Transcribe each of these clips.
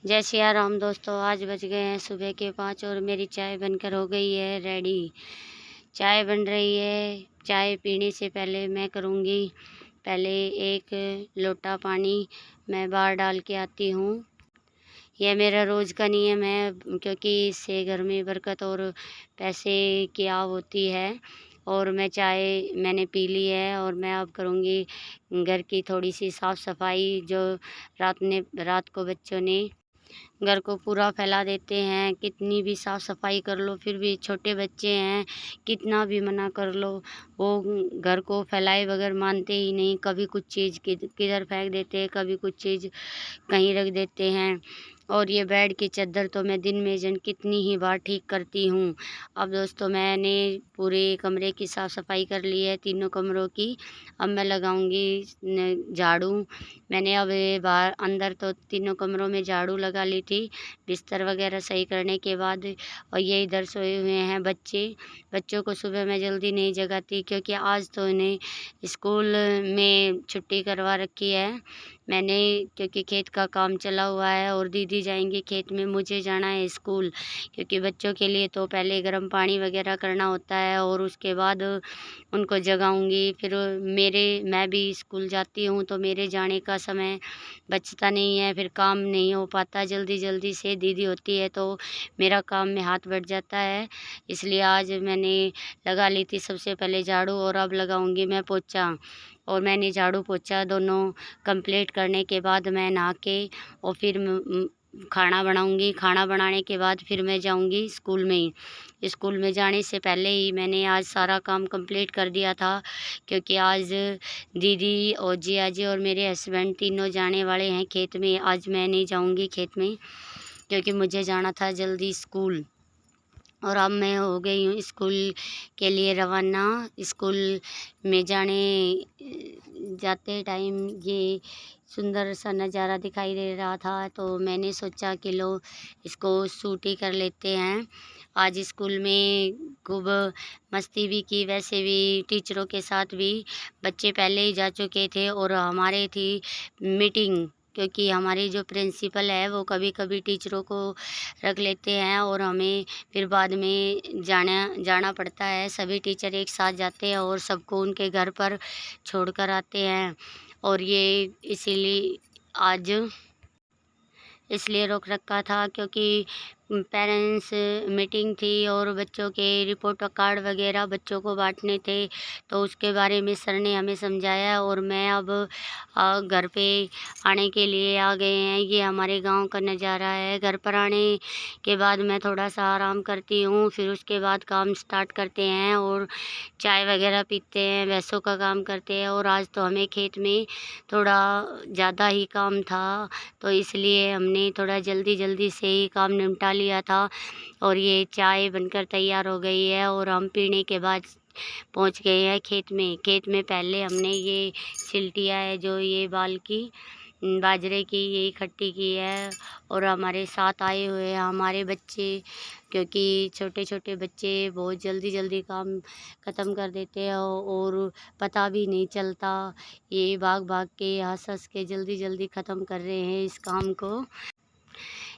जय सिया राम दोस्तों। आज बज गए हैं सुबह के 5 और मेरी चाय बनकर हो गई है रेडी। चाय बन रही है। चाय पीने से पहले मैं करूँगी पहले एक लोटा पानी मैं बाहर डाल के आती हूँ। यह मेरा रोज़ का नियम है क्योंकि इससे घर में बरकत और पैसे की आव होती है। और मैं चाय मैंने पी ली है और मैं अब करूँगी घर की थोड़ी सी साफ़ सफाई। जो रात को बच्चों ने घर को पूरा फैला देते हैं। कितनी भी साफ़ सफाई कर लो फिर भी छोटे बच्चे हैं, कितना भी मना कर लो वो घर को फैलाए बगैर मानते ही नहीं। कभी कुछ चीज़ किधर फेंक देते हैं, कभी कुछ चीज़ कहीं रख देते हैं। और ये बेड की चादर तो मैं दिन में कितनी ही बार ठीक करती हूँ। अब दोस्तों मैंने पूरे कमरे की साफ़ सफाई कर ली है, तीनों कमरों की। अब मैं लगाऊंगी झाड़ू। मैंने अब ये बाहर अंदर तो तीनों कमरों में झाड़ू लगा ली थी बिस्तर वगैरह सही करने के बाद। और ये इधर सोए हुए हैं बच्चों को सुबह मैं जल्दी नहीं जगाती क्योंकि आज तो इन्हें स्कूल में छुट्टी करवा रखी है मैंने, क्योंकि खेत का काम चला हुआ है और दीदी जाएंगी खेत में, मुझे जाना है स्कूल। क्योंकि बच्चों के लिए तो पहले गर्म पानी वगैरह करना होता है और उसके बाद उनको जगाऊंगी। फिर मैं भी स्कूल जाती हूँ तो मेरे जाने का समय बचता नहीं है, फिर काम नहीं हो पाता जल्दी जल्दी से। दीदी होती है तो मेरा काम में हाथ बढ़ जाता है। इसलिए आज मैंने लगा ली थी सबसे पहले झाड़ू और अब लगाऊंगी मैं पोछा। और मैंने झाड़ू पोछा दोनों कंप्लीट करने के बाद मैं नहा के और फिर खाना बनाऊंगी। खाना बनाने के बाद फिर मैं जाऊंगी स्कूल में। स्कूल में जाने से पहले ही मैंने आज सारा काम कंप्लीट कर दिया था क्योंकि आज दीदी और जिया जी और मेरे हस्बैंड तीनों जाने वाले हैं खेत में। आज मैं नहीं जाऊंगी खेत में क्योंकि मुझे जाना था जल्दी स्कूल। और अब मैं हो गई हूँ स्कूल के लिए रवाना। स्कूल में जाते टाइम ये सुंदर सा नज़ारा दिखाई दे रहा था तो मैंने सोचा कि लो इसको शूट ही कर लेते हैं। आज स्कूल में खूब मस्ती भी की, वैसे भी टीचरों के साथ भी। बच्चे पहले ही जा चुके थे और हमारे थी मीटिंग क्योंकि हमारी जो प्रिंसिपल है वो कभी कभी टीचरों को रख लेते हैं और हमें फिर बाद में जाना पड़ता है। सभी टीचर एक साथ जाते हैं और सबको उनके घर पर छोड़कर आते हैं। और ये इसीलिए आज इसलिए रोक रखा था क्योंकि पेरेंट्स मीटिंग थी और बच्चों के रिपोर्ट कार्ड वगैरह बच्चों को बांटने थे तो उसके बारे में सर ने हमें समझाया। और मैं अब घर पे आने के लिए आ गए हैं। ये हमारे गांव का नज़ारा है। घर पर आने के बाद मैं थोड़ा सा आराम करती हूँ, फिर उसके बाद काम स्टार्ट करते हैं और चाय वगैरह पीते हैं, भैंसों का काम करते हैं। और आज तो हमें खेत में थोड़ा ज़्यादा ही काम था तो इसलिए हमने थोड़ा जल्दी जल्दी से ही काम निपटा लिया था। और ये चाय बनकर तैयार हो गई है और हम पीने के बाद पहुंच गए हैं खेत में। खेत में पहले हमने ये सिलटिया है जो ये बाजरे की ये इकट्ठी की है। और हमारे साथ आए हुए हैं हमारे बच्चे क्योंकि छोटे छोटे बच्चे बहुत जल्दी जल्दी काम ख़त्म कर देते हैं और पता भी नहीं चलता। ये भाग भाग के हंस हंस के जल्दी जल्दी ख़त्म कर रहे हैं इस काम को।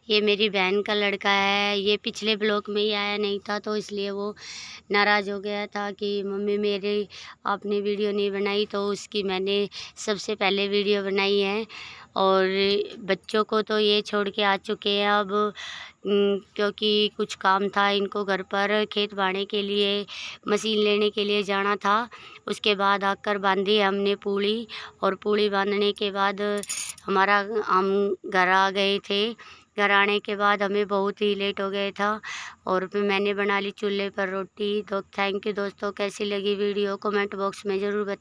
ये मेरी बहन का लड़का है। ये पिछले ब्लॉक में ही आया नहीं था तो इसलिए वो नाराज़ हो गया था कि मम्मी मेरे आपने वीडियो नहीं बनाई, तो उसकी मैंने सबसे पहले वीडियो बनाई है। और बच्चों को तो ये छोड़ के आ चुके हैं अब क्योंकि कुछ काम था इनको घर पर खेत बाड़ने के लिए, मशीन लेने के लिए जाना था। उसके बाद आकर बांधी हमने पूड़ी और पूड़ी बांधने के बाद हम घर आ गए थे। घर आने के बाद हमें बहुत ही लेट हो गया था और फिर मैंने बना ली चूल्हे पर रोटी। तो थैंक यू दोस्तों, कैसी लगी वीडियो कमेंट बॉक्स में ज़रूर बताएं।